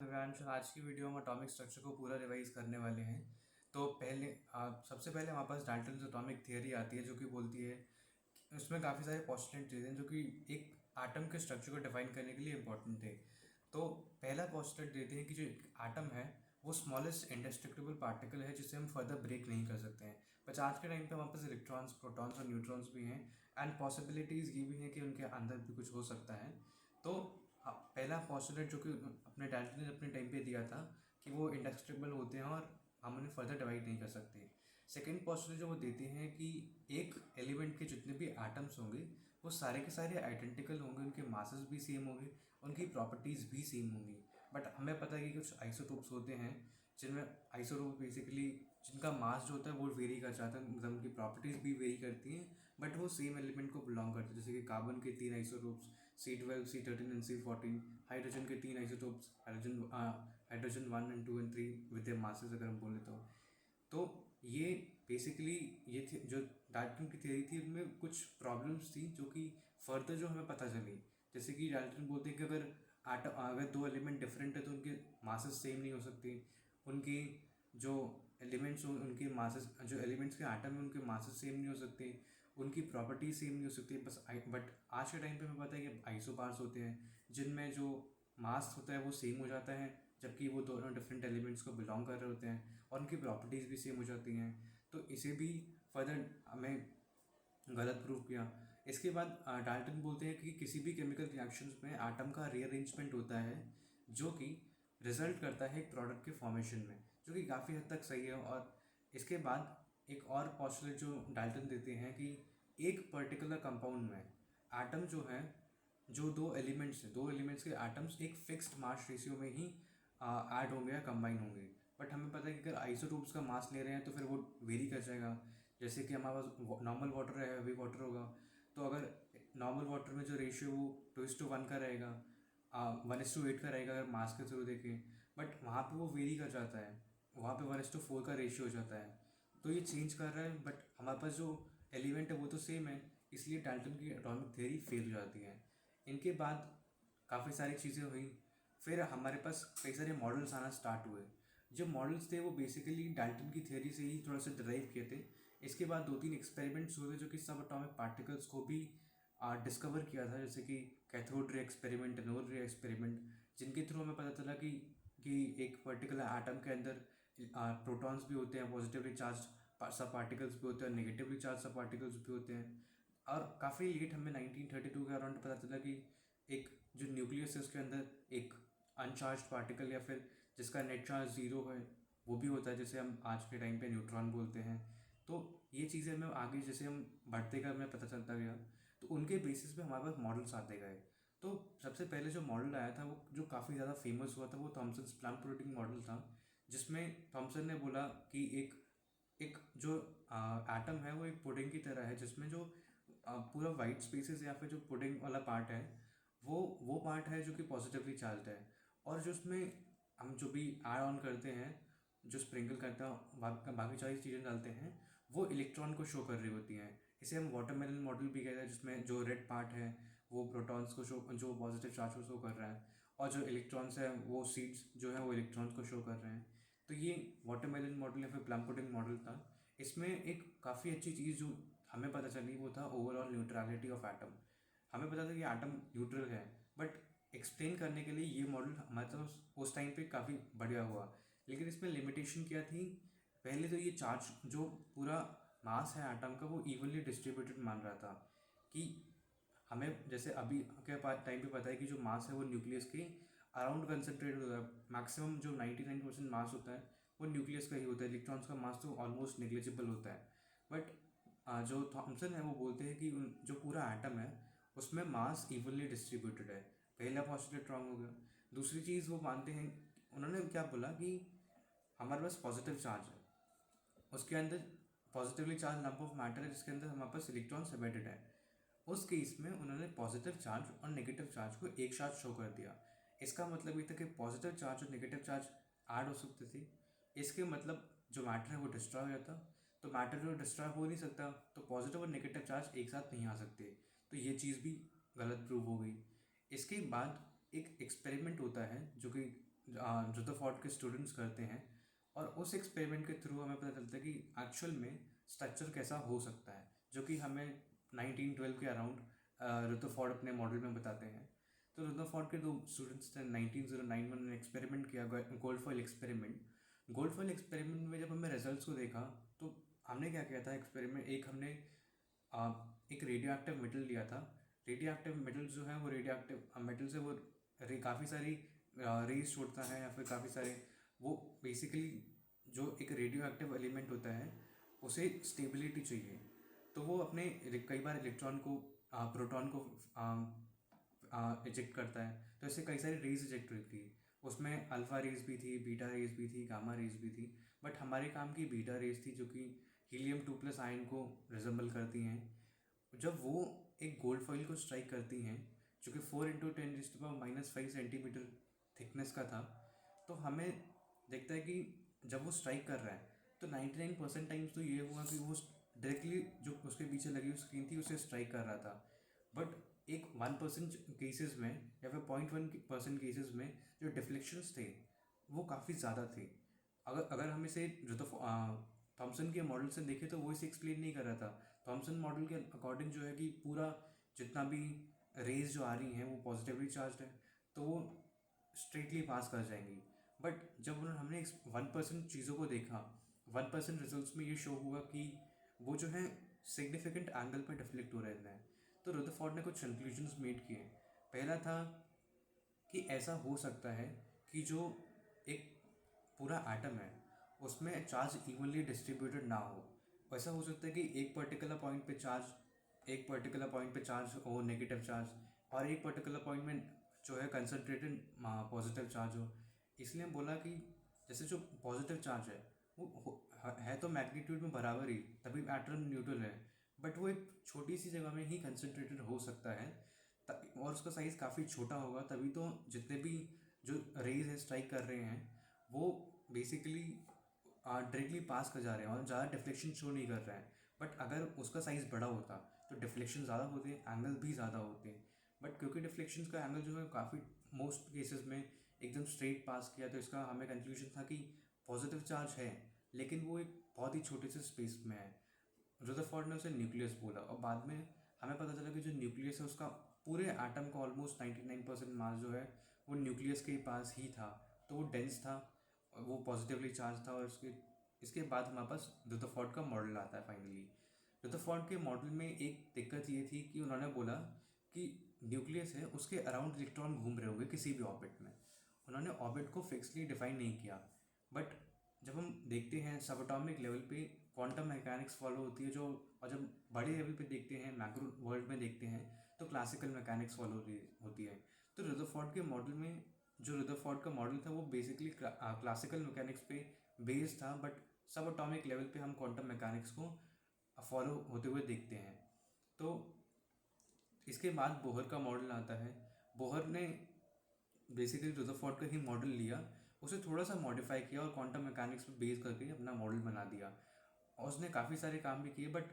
दिव्यांश। आज की वीडियो में एटॉमिक स्ट्रक्चर को पूरा रिवाइज करने वाले हैं। तो सबसे पहले हमारे पास डाल्टन्स एटॉमिक थियरी आती है, जो कि बोलती है उसमें काफ़ी सारे पोस्टुलेट हैं जो कि एक एटम के स्ट्रक्चर को डिफाइन करने के लिए इंपॉर्टेंट थे। तो पहला पोस्टुलेट देते हैं कि जो एटम है वो स्मॉलेस्ट इंडेस्ट्रक्टिबल पार्टिकल है जिसे हम फर्दर ब्रेक नहीं कर सकते हैं। बट आज के टाइम पे हमारे पास इलेक्ट्रॉन्स, प्रोटॉन्स और न्यूट्रॉन्स भी हैं एंड पॉसिबिलिटीज़ ये भी हैं कि उनके अंदर भी कुछ हो सकता है। तो पहला पोस्टुलेट जो कि अपने डाल्टन ने अपने टाइम पे दिया था कि वो इंडेस्ट्रक्टिबल होते हैं और हम उन्हें फर्दर डिवाइड नहीं कर सकते। सेकेंड पोस्टुलेट जो वो देते हैं कि एक एलिमेंट के जितने भी एटम्स होंगे वो सारे के सारे आइडेंटिकल होंगे, उनके मासेस भी सेम होंगे, उनकी प्रॉपर्टीज़ भी सेम होंगी। बट हमें पता है कि कुछ आइसोटोप्स होते हैं जिनमें आइसोटोप बेसिकली जिनका मास जो होता है वो वेरी कर जाता है, मतलब उनकी प्रॉपर्टीज़ भी वेरी करती हैं, बट वो सेम एलिमेंट को बिलोंग करते हैं। जैसे कि कार्बन के 3 isotopes C12, C13 and C14, hydrogen के 3 isotopes hydrogen 1 and 2 and 3 with their masses अगर हम बोले तो ये बेसिकली जो डाल्टन की थ्योरी थी उनमें कुछ प्रॉब्लम्स थी जो कि फर्दर जो हमें पता चली। जैसे कि डाल्टन बोलते हैं कि अगर दो एलिमेंट डिफरेंट है तो उनके मासेस सेम नहीं हो सकते, उनके जो एलिमेंट्स हो उनके मासेस, जो एलिमेंट्स के आटम है उनके मासेस सेम नहीं हो सकते, उनकी प्रॉपर्टी सेम नहीं हो सकती। बट आज के टाइम पे हमें पता है कि आइसोबार्स होते हैं जिनमें जो मास होता है वो सेम हो जाता है, जबकि वो दोनों डिफरेंट एलिमेंट्स को बिलोंग कर रहे होते हैं और उनकी प्रॉपर्टीज़ भी सेम हो जाती हैं। तो इसे भी फर्दर हमें गलत प्रूव किया। इसके बाद डाल्टन बोलते हैं कि किसी भी केमिकल रिएक्शंस में एटम का रीअरेंजमेंट होता है जो कि रिजल्ट करता है एक प्रोडक्ट के फॉर्मेशन में, जो कि काफ़ी हद तक सही है। और इसके बाद एक और पोस्टुलेट जो डाल्टन देते हैं कि एक पर्टिकुलर कंपाउंड में एटम जो है, जो दो एलिमेंट्स हैं, दो एलिमेंट्स के एटम्स एक फिक्स्ड मास रेशियो में ही ऐड होंगे या कंबाइन होंगे। बट हमें पता है कि अगर आइसोटोप्स का मास ले रहे हैं तो फिर वो वेरी कर जाएगा। जैसे कि हमारे पास नॉर्मल वाटर है, हैवी वाटर होगा, तो अगर नॉर्मल वाटर में जो रेशियो वो 2:1 का रहेगा, 1:8 का रहेगा अगर मास के थ्रू देखें, बट वहाँ पे वो वेरी कर जाता है, वहाँ पे 1:4 का रेशियो हो जाता है। तो ये चेंज कर रहा है, बट हमारे पास जो एलिमेंट है वो तो सेम है, इसलिए डाल्टन की एटॉमिक थ्योरी फेल हो जाती है। इनके बाद काफ़ी सारी चीज़ें हुई, फिर हमारे पास कई सारे मॉडल्स आना स्टार्ट हुए। जो मॉडल्स थे वो बेसिकली डाल्टन की थ्योरी से ही थोड़ा सा डिराइव किए थे। इसके बाद 2-3 एक्सपेरिमेंट्स हुए जो कि सब एटॉमिक पार्टिकल्स को भी डिस्कवर किया था, जैसे कि कैथोड रे एक्सपेरिमेंट, एनोड रे एक्सपेरिमेंट, जिनके थ्रू हमें पता चला कि एक पर्टिकुलर एटम के अंदर प्रोटॉन्स भी होते हैं, पॉजिटिवली चार्ज सब पार्टिकल्स भी होते हैं, नेगेटिवली चार्ज सब पार्टिकल्स भी होते हैं। और काफ़ी लेट हमें 1932 के अराउंड पता चला कि एक जो न्यूक्लियस है उसके अंदर एक अनचार्ज पार्टिकल या फिर जिसका नेट चार्ज ज़ीरो है वो भी होता है, जैसे हम आज के टाइम पे न्यूट्रॉन बोलते हैं। तो ये चीज़ें हमें आगे जैसे हम बढ़ते गए हमें पता चलता गया, तो उनके बेसिस पे हमारे पास मॉडल्स आते गए। तो सबसे पहले जो मॉडल आया था वो जो काफ़ी ज़्यादा फेमस हुआ था वो थॉमसन्स प्लान पुडिंग मॉडल था, जिसमें थॉमसन ने बोला कि एक एक जो एटम है वो एक पुडिंग की तरह है, जिसमें जो पूरा वाइट स्पेसेस या फिर जो पुडिंग वाला पार्ट है वो पार्ट है जो कि पॉजिटिवली चार्ज है, और जो उसमें हम जो भी ऐड ऑन करते हैं, जो स्प्रिंकल करते हैं, बाकी सारी चीज़ें डालते हैं, वो इलेक्ट्रॉन को शो कर रही होती हैं। इसे हम वाटरमेलन मॉडल भी कहते हैं, जिसमें जो रेड पार्ट है वो प्रोटॉन्स को शो, जो पॉजिटिव चार्ज को शो कर रहा है, और जो इलेक्ट्रॉन्स है वो सीड्स जो है वो इलेक्ट्रॉन्स को शो कर रहे हैं। तो ये वाटरमेलन मॉडल या फिर प्लम पुडिंग मॉडल था। इसमें एक काफ़ी अच्छी चीज़ जो हमें पता चली वो था ओवरऑल न्यूट्रलिटी ऑफ एटम। हमें पता था कि एटम न्यूट्रल है, बट एक्सप्लेन करने के लिए ये मॉडल हमारे तो उस टाइम पे काफ़ी बढ़िया हुआ। लेकिन इसमें लिमिटेशन क्या थी? पहले तो ये चार्ज जो पूरा मास है एटम का वो इवनली डिस्ट्रीब्यूटेड मान रहा था, कि हमें जैसे अभी के टाइम पे पता है कि जो मास है वो न्यूक्लियस के अराउंड कंसनट्रेट होता है। मैक्सिमम जो 99% मास होता है वो न्यूक्लियस का ही होता है, इलेक्ट्रॉन्स का मास तो ऑलमोस्ट नेग्लिजिबल होता है। बट जो थॉमसन है वो बोलते हैं कि जो पूरा एटम है उसमें मास इवनली डिस्ट्रीब्यूटेड है। पहला पॉस्टुलेट रॉन्ग हो गया। दूसरी चीज़ वो मानते हैं, उन्होंने क्या बोला कि हमारे पास पॉजिटिव चार्ज है, उसके अंदर positively charge lump of matter है जिसके अंदर हमारे पास इलेक्ट्रॉन्स एम्बेडेड है। उस केस में उन्होंने पॉजिटिव चार्ज और नेगेटिव चार्ज को एक साथ शो कर दिया। इसका मतलब ये था कि पॉजिटिव चार्ज और नेगेटिव चार्ज ऐड हो सकते थे। इसके मतलब जो मैटर है वो डिस्ट्रॉय हो जाता। तो मैटर जो डिस्ट्रॉय हो नहीं सकता तो पॉजिटिव और नेगेटिव चार्ज एक साथ नहीं आ सकते। तो ये चीज़ भी गलत प्रूव हो गई। इसके बाद एक एक्सपेरिमेंट होता है जो कि रुदरफोर्ड के स्टूडेंट्स करते हैं, और उस एक्सपेरिमेंट के थ्रू हमें पता चलता है कि एक्चुअल में स्ट्रक्चर कैसा हो सकता है, जो कि हमें 1912 के अराउंड रुदरफोर्ड अपने मॉडल में बताते हैं। तो रुदरफोर्ड के दो स्टूडेंट्स थे, 1909 में उन्होंने एक्सपेरिमेंट किया, gold foil experiment. Gold foil experiment में जब हमने रिजल्ट्स को देखा, तो हमने क्या किया था एक्सपेरिमेंट, एक हमने आ, एक रेडियो एक्टिव मेटल लिया था। रेडियो एक्टिव मेटल जो है वो रेडियो एक्टिव मेटल से वो काफ़ी सारी रेज छोड़ता है, या फिर काफ़ी सारे वो बेसिकली जो एक रेडियो एक्टिव एलिमेंट होता है उसे स्टेबिलिटी चाहिए, तो वो अपने कई बार इलेक्ट्रॉन को प्रोटॉन को इजेक्ट करता है। तो ऐसे कई सारी रेज इजेक्ट हुई थी, उसमें अल्फ़ा रेज भी थी, बीटा रेज भी थी, गामा रेज भी थी। बट हमारे काम की बीटा रेज थी, जो कि हीलियम 2+ आयन को रिजेंबल करती हैं। जब वो एक गोल्ड फॉइल को स्ट्राइक करती हैं, जो कि 4 × 10⁻⁵ सेंटीमीटर थिकनेस का था, तो हमें देखता है कि जब वो स्ट्राइक कर रहा है तो 99% टाइम्स तो ये हुआ कि वो डायरेक्टली जो उसके पीछे लगी हुई स्क्रीन थी उसे स्ट्राइक कर रहा था। बट एक 1% केसेस में या फिर 0.1% केसेस में जो डिफ्लेक्शंस थे वो काफ़ी ज़्यादा थे। अगर अगर हम इसे जो तो थॉमसन के मॉडल से देखें तो वो इसे एक्सप्लेन नहीं कर रहा था। थॉमसन मॉडल के अकॉर्डिंग जो है कि पूरा जितना भी रेज जो आ रही हैं वो पॉजिटिवली चार्ज है, तो वो स्ट्रेटली पास कर जाएंगी। बट जब हमने 1% चीज़ों को देखा, 1% रिजल्ट्स में ये शो हुआ कि वो जो है सिग्निफिकेंट एंगल पर डिफ्लेक्ट हो रहे हैं। तो रुदरफोर्ड ने कुछ कंक्लूजन्स मेड किए। पहला था कि ऐसा हो सकता है कि जो एक पूरा एटम है उसमें चार्ज इवनली डिस्ट्रीब्यूटेड ना हो। ऐसा हो सकता है कि एक पर्टिकुलर पॉइंट पे चार्ज हो नेगेटिव चार्ज, और एक पर्टिकुलर पॉइंट में जो है कंसनट्रेटेड पॉजिटिव चार्ज हो। इसलिए हम बोला कि जैसे जो पॉजिटिव चार्ज है है तो मैग्नीट्यूड में बराबर ही, तभी एटम न्यूट्रल है। बट वो एक छोटी सी जगह में ही कंसनट्रेटेड हो सकता है, और उसका साइज़ काफ़ी छोटा होगा, तभी तो जितने भी जो रेज है स्ट्राइक कर रहे हैं वो बेसिकली डायरेक्टली पास कर जा रहे हैं और ज़्यादा डिफ्लेक्शन शो नहीं कर रहे हैं। बट अगर उसका साइज़ बड़ा होता तो डिफ्लेक्शन ज़्यादा होते, एंगल भी ज़्यादा होते। बट क्योंकि डिफ्लेक्शन का एंगल जो है काफ़ी मोस्ट केसेस में एकदम स्ट्रेट पास किया, तो इसका हमें कंक्लूजन था कि पॉजिटिव चार्ज है, लेकिन वो एक बहुत ही छोटे से स्पेस में है। रुदरफोर्ड ने उसे न्यूक्लियस बोला, और बाद में हमें पता चला कि जो न्यूक्लियस है उसका पूरे एटम का ऑलमोस्ट 99% मास जो है वो न्यूक्लियस के पास ही था। तो वो डेंस था, और वो पॉजिटिवली चार्ज था। और इसके बाद हमारे पास रुदरफोर्ड का मॉडल आता है फाइनली। रुदरफोर्ड के मॉडल में एक दिक्कत ये थी कि उन्होंने बोला कि न्यूक्लियस है उसके अराउंड इलेक्ट्रॉन घूम रहे होंगे किसी भी ऑर्बिट में। उन्होंने ऑर्बिट को फिक्सली डिफाइन नहीं किया। बट जब हम देखते हैं सब एटॉमिक लेवल पे क्वांटम मैकेनिक्स फॉलो होती है, जो और जब बड़े लेवल पे देखते हैं मैक्रो वर्ल्ड में देखते हैं तो क्लासिकल मैकेनिक्स फॉलो होती है। तो रुदरफोर्ड के मॉडल में जो रुदरफोर्ड का मॉडल था वो बेसिकली क्लासिकल मैकेनिक्स पे बेस्ड था, बट सब एटॉमिक लेवल पे हम क्वांटम मैकेनिक्स को फॉलो होते हुए देखते हैं। तो इसके बाद बोहर का मॉडल आता है। बोहर ने बेसिकली रुदरफोर्ड का ही मॉडल लिया, उसे थोड़ा सा मॉडिफाई किया और क्वांटम मैकेनिक्स पे बेस करके अपना मॉडल बना दिया, और उसने काफ़ी सारे काम भी किए। बट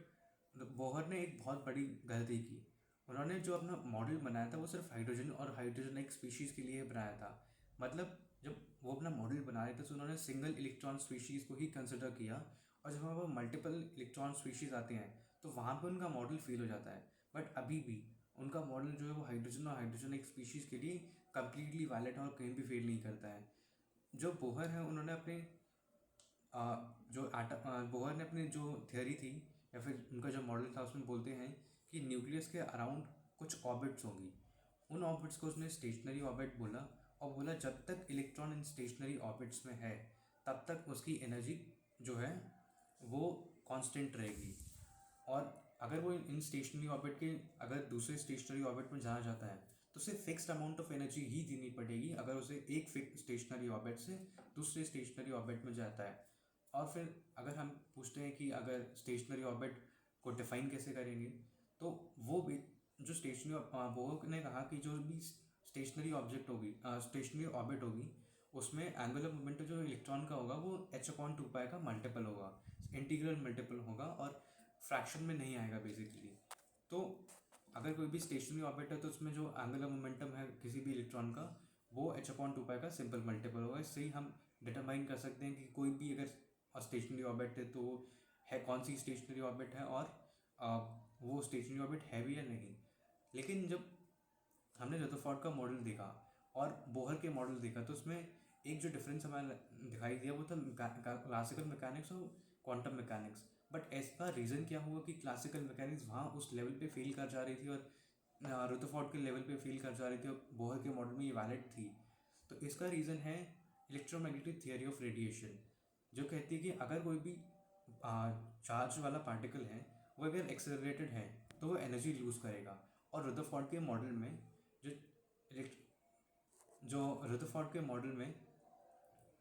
बोहर ने एक बहुत बड़ी गलती की। उन्होंने जो अपना मॉडल बनाया था वो सिर्फ हाइड्रोजन और हाइड्रोजन एक स्पीशीज़ के लिए बनाया था। मतलब जब वो अपना मॉडल बना रहे थे तो उन्होंने सिंगल इलेक्ट्रॉन स्पीशीज़ को ही कंसिडर किया, और जब वहाँ पर मल्टीपल इलेक्ट्रॉन स्पीशीज़ आते हैं तो वहाँ पर उनका मॉडल फेल हो जाता है। बट अभी भी उनका मॉडल जो है वो हाइड्रोजन और हाइड्रोजन एक स्पीशीज़ के लिए कम्प्लीटली वैलिड और कहीं भी फेल नहीं करता है। जो बोहर है उन्होंने अपने बोहर ने अपनी जो थियोरी थी या फिर उनका जो मॉडल था उसमें बोलते हैं कि न्यूक्लियस के अराउंड कुछ ऑर्बिट्स होंगी। उन ऑर्बिट्स को उसने स्टेशनरी ऑर्बिट बोला, और बोला जब तक इलेक्ट्रॉन इन स्टेशनरी ऑर्बिट्स में है तब तक उसकी एनर्जी जो है वो कांस्टेंट रहेगी। और अगर वो इन स्टेशनरी ऑर्बिट के अगर दूसरे स्टेशनरी ऑर्बिट में जाना चाहता है तो उसे फिक्स्ड अमाउंट ऑफ एनर्जी ही देनी पड़ेगी अगर उसे एक फिक्स स्टेशनरी ऑर्बिट से दूसरे स्टेशनरी ऑर्बिट में जाता है। और फिर अगर हम पूछते हैं कि अगर स्टेशनरी ऑर्बिट को डिफाइन कैसे करेंगे, तो वो भी जो स्टेशनरी बोहर ने कहा कि जो भी स्टेशनरी ऑब्जेक्ट होगी स्टेशनरी ऑर्बिट होगी उसमें एंगुलर मोमेंटम जो इलेक्ट्रॉन का होगा वो h/2π का मल्टीपल होगा, इंटीग्रल मल्टीपल होगा, और फ्रैक्शन में नहीं आएगा बेसिकली। तो अगर कोई भी स्टेशनरी ऑर्बिट है तो उसमें जो एंगुलर मोमेंटम है किसी भी इलेक्ट्रॉन का वो h/2 का सिंपल मल्टीपल होगा। इससे ही हम डिटरमाइन कर सकते हैं कि कोई भी अगर स्टेशनरी ऑर्बिट है तो वो है कौन सी स्टेशनरी ऑर्बिट है, और वो स्टेशनरी ऑर्बिट है भी या नहीं। लेकिन जब हमने रदरफोर्ड का मॉडल देखा और बोहर के मॉडल देखा तो उसमें एक जो डिफरेंस हमें दिखाई दिया वो था क्लासिकल मैकेनिक्स और क्वांटम मैकेनिक्स। बट इसका रीज़न क्या हुआ कि क्लासिकल मैकेनिक्स वहाँ उस लेवल पे फेल कर जा रही थी और रदरफोर्ड के लेवल पे फेल कर जा रही थी और बोहर के मॉडल में ये वैलिड थी। तो इसका रीज़न है इलेक्ट्रोमैग्नेटिक थियरी ऑफ रेडिएशन, जो कहती है कि अगर कोई भी चार्ज वाला पार्टिकल है वो अगर एक्सेलरेटेड है तो वो एनर्जी लूज़ करेगा। और रदरफोर्ड के मॉडल में जो जो रदरफोर्ड के मॉडल में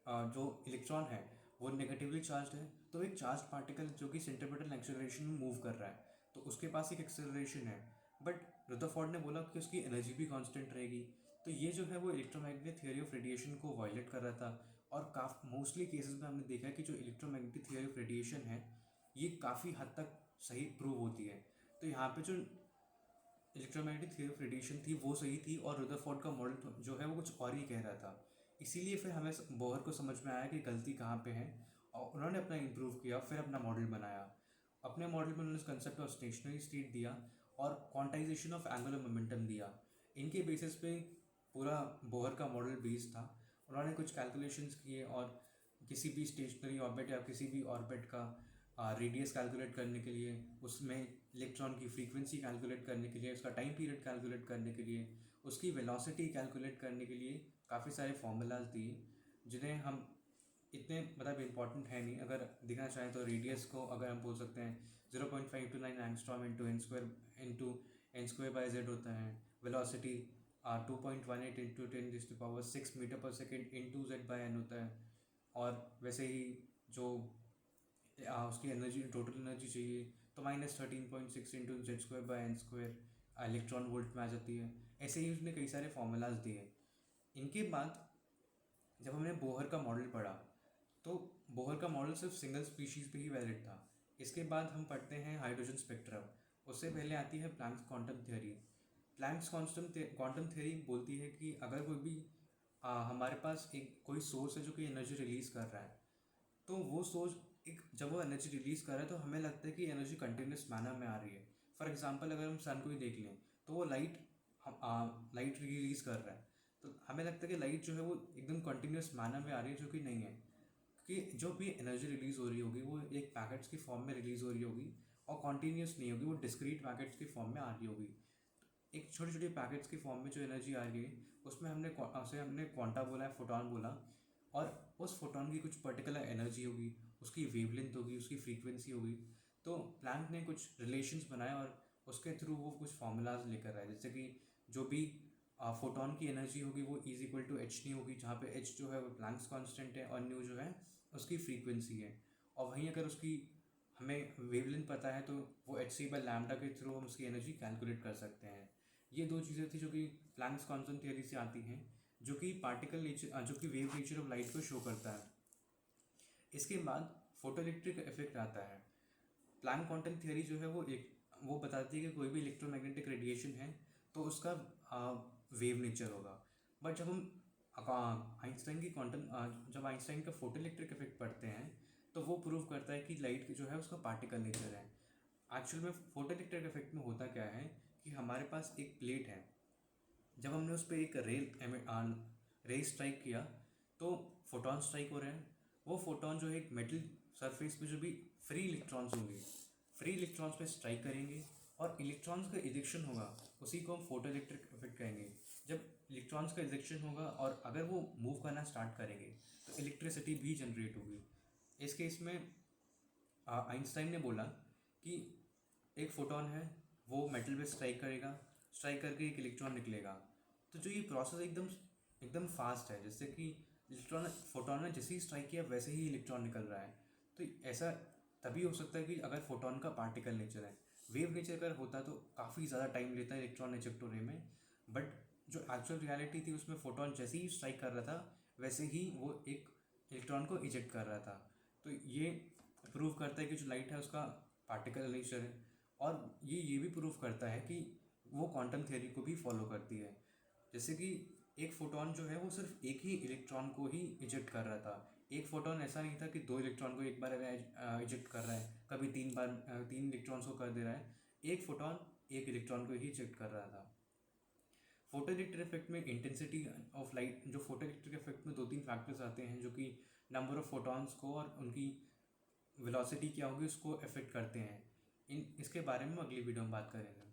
जो इलेक्ट्रॉन है वो नेगेटिवली चार्ज है, तो एक चार्ज पार्टिकल जो कि सेंट्रीपिटल एक्सेलरेशन में मूव कर रहा है तो उसके पास एक एक्सेलरेशन है, बट रदरफोर्ड ने बोला कि उसकी एनर्जी भी कांस्टेंट रहेगी। तो ये जो है वो इलेक्ट्रोमैग्नेटिक थियरी ऑफ रेडिएशन को वायलेट कर रहा था। और मोस्टली केसेस में हमने देखा है कि जो इलेक्ट्रोमैग्नेटिक थियरी ऑफ रेडिएशन है ये काफ़ी हद तक सही प्रूव होती है। तो यहाँ पे जो इलेक्ट्रोमैग्नेटिक थियरी ऑफ रेडिएशन थी वो सही थी और रदरफोर्ड का मॉडल जो है वो कुछ और ही कह रहा था। इसीलिए फिर हमें बोहर को समझ में आया कि गलती कहाँ पे है और उन्होंने अपना इम्प्रूव किया, फिर अपना मॉडल बनाया। अपने मॉडल में उन्होंने कंसेप्ट ऑफ स्टेशनरी स्टेट दिया और क्वांटाइजेशन ऑफ एंगुलर मोमेंटम दिया। इनके बेसिस पे पूरा बोहर का मॉडल बेस्ड था। उन्होंने कुछ कैलकुलेशंस किए और किसी भी स्टेशनरी ऑर्बिट या किसी भी ऑर्बिट का रेडियस कैलकुलेट करने के लिए, उसमें इलेक्ट्रॉन की फ्रीक्वेंसी कैलकुलेट करने के लिए, उसका टाइम पीरियड कैलकुलेट करने के लिए, उसकी वेलोसिटी कैलकुलेट करने के लिए काफ़ी सारे फार्मूलाज दिए, जिन्हें हम इतने मतलब इम्पॉर्टेंट है नहीं। अगर देखना चाहें तो रेडियस को अगर हम बोल सकते हैं 0.529 angstrom into n square by z होता है। Velocity 2.18 into 10⁶ metre per second into z by n होता है। और वैसे ही जो उसकी एनर्जी टोटल एनर्जी चाहिए तो -13.6 into z square by n square electron volt में आ जाती है। ऐसे ही उसने कई सारे फॉर्मूलाज दिए। इनके बाद जब हमने बोहर का मॉडल पढ़ा तो बोहर का मॉडल सिर्फ सिंगल स्पीशीज़ पे ही वैलिड था। इसके बाद हम पढ़ते हैं हाइड्रोजन स्पेक्ट्रम। उससे पहले आती है Planck's quantum theory. Planck's quantum theory बोलती है कि अगर कोई भी हमारे पास एक कोई सोर्स है जो कि एनर्जी रिलीज़ कर रहा है, तो वो सोर्स एक जब वो एनर्जी रिलीज़ कर रहा है तो हमें लगता है कि एनर्जी कंटिन्यूस मैनर में आ रही है। फॉर एग्जांपल अगर हम सन को ही देख लें तो वो लाइट रिलीज़ कर रहा है, तो हमें लगता है कि लाइट जो है वो एकदम कंटिन्यूस मैनर में आ रही है, जो कि नहीं है। क्योंकि जो भी एनर्जी रिलीज़ हो रही होगी वो एक पैकेट्स की फॉर्म में रिलीज़ हो रही होगी और कॉन्टीन्यूस नहीं होगी, वो डिस्क्रीट पैकेट्स की फॉर्म में आ रही होगी। एक छोटे छोटे पैकेट्स की फॉर्म में जो एनर्जी आ रही है उसमें हमने क्वांटा बोला है, फोटॉन बोला, और उस फोटॉन की कुछ पर्टिकुलर एनर्जी होगी, उसकी वेवलेंथ होगी, उसकी फ्रीक्वेंसी होगी। तो प्लैंक ने कुछ रिलेशंस बनाए और उसके थ्रू वो कुछ फार्मूलाज लेकर आए, जैसे कि जो भी फोटॉन की एनर्जी होगी वो E=h न्यू होगी, जहाँ पे h जो है वो प्लैंक्स कांस्टेंट है और न्यू जो है उसकी फ्रीक्वेंसी है। और वहीं अगर उसकी हमें वेवलेंथ पता है तो वो hc/λ के थ्रू हम उसकी एनर्जी कैलकुलेट कर सकते हैं। ये दो चीज़ें थी जो कि प्लैंक्स कांस्टेंट थ्योरी से आती हैं, जो कि पार्टिकल नेचर जो कि वेव नेचर ऑफ लाइट को शो करता है। इसके बाद फोटो इलेक्ट्रिक इफेक्ट आता है। प्लैंक क्वांटम थ्योरी जो है वो बताती है कि कोई भी इलेक्ट्रोमैग्नेटिक रेडिएशन है तो उसका वेव नेचर होगा। बट जब हम आइंस्टाइन की जब आइंस्टाइन का फोटो इलेक्ट्रिक इफेक्ट पढ़ते हैं तो वो प्रूव करता है कि लाइट जो है उसका पार्टिकल नेचर है। एक्चुअल में फोटो इलेक्ट्रिक इफेक्ट में होता क्या है कि हमारे पास एक प्लेट है, जब हमने उस पर एक रे स्ट्राइक किया तो फोटॉन स्ट्राइक हो रहे हैं। वो फोटॉन जो है एक मेटल सरफेस पे जो भी फ्री इलेक्ट्रॉन्स होंगे, फ्री इलेक्ट्रॉन्स पे स्ट्राइक करेंगे और इलेक्ट्रॉन्स का इजेक्शन होगा, उसी को हम फोटो इलेक्ट्रिक इफेक्ट कहेंगे। जब इलेक्ट्रॉन्स का इजेक्शन होगा और अगर वो मूव करना स्टार्ट करेंगे तो इलेक्ट्रिसिटी भी जनरेट होगी। इस केस में आइंस्टाइन ने बोला कि एक फोटॉन है वो मेटल पे स्ट्राइक करेगा, स्ट्राइक करके एक इलेक्ट्रॉन निकलेगा। तो जो ये प्रोसेस एकदम एकदम फास्ट है, जैसे कि फोटॉन ने जैसे ही स्ट्राइक किया वैसे ही इलेक्ट्रॉन निकल रहा है। तो ऐसा तभी हो सकता है कि अगर फोटॉन का पार्टिकल नेचर है। वेव नेचर अगर होता तो काफ़ी ज़्यादा टाइम लेता है इलेक्ट्रॉन इजेक्ट होने में। बट जो एक्चुअल रियलिटी थी उसमें फोटॉन जैसे ही स्ट्राइक कर रहा था वैसे ही वो एक इलेक्ट्रॉन को इजेक्ट कर रहा था। तो ये प्रूव करता है कि जो लाइट है उसका पार्टिकल नेचर है। और ये भी प्रूव करता है कि वो क्वांटम थ्योरी को भी फॉलो करती है। जैसे कि एक फोटोन जो है वो सिर्फ एक ही इलेक्ट्रॉन को ही इजेक्ट कर रहा था। एक फोटोन ऐसा नहीं था कि दो इलेक्ट्रॉन को एक बार इजेक्ट कर रहा है, कभी तीन बार तीन इलेक्ट्रॉन्स को कर दे रहा है। एक फोटोन एक इलेक्ट्रॉन को ही इजेक्ट कर रहा था। फोटो इलेक्ट्रिक इफेक्ट में इंटेंसिटी ऑफ लाइट, जो फोटो इलेक्ट्रिक इफेक्ट में दो तीन फैक्टर्स आते हैं जो कि नंबर ऑफ फोटॉन्स को और उनकी वेलोसिटी क्या होगी उसको अफेक्ट करते हैं। इसके बारे में अगली वीडियो में बात करेंगे।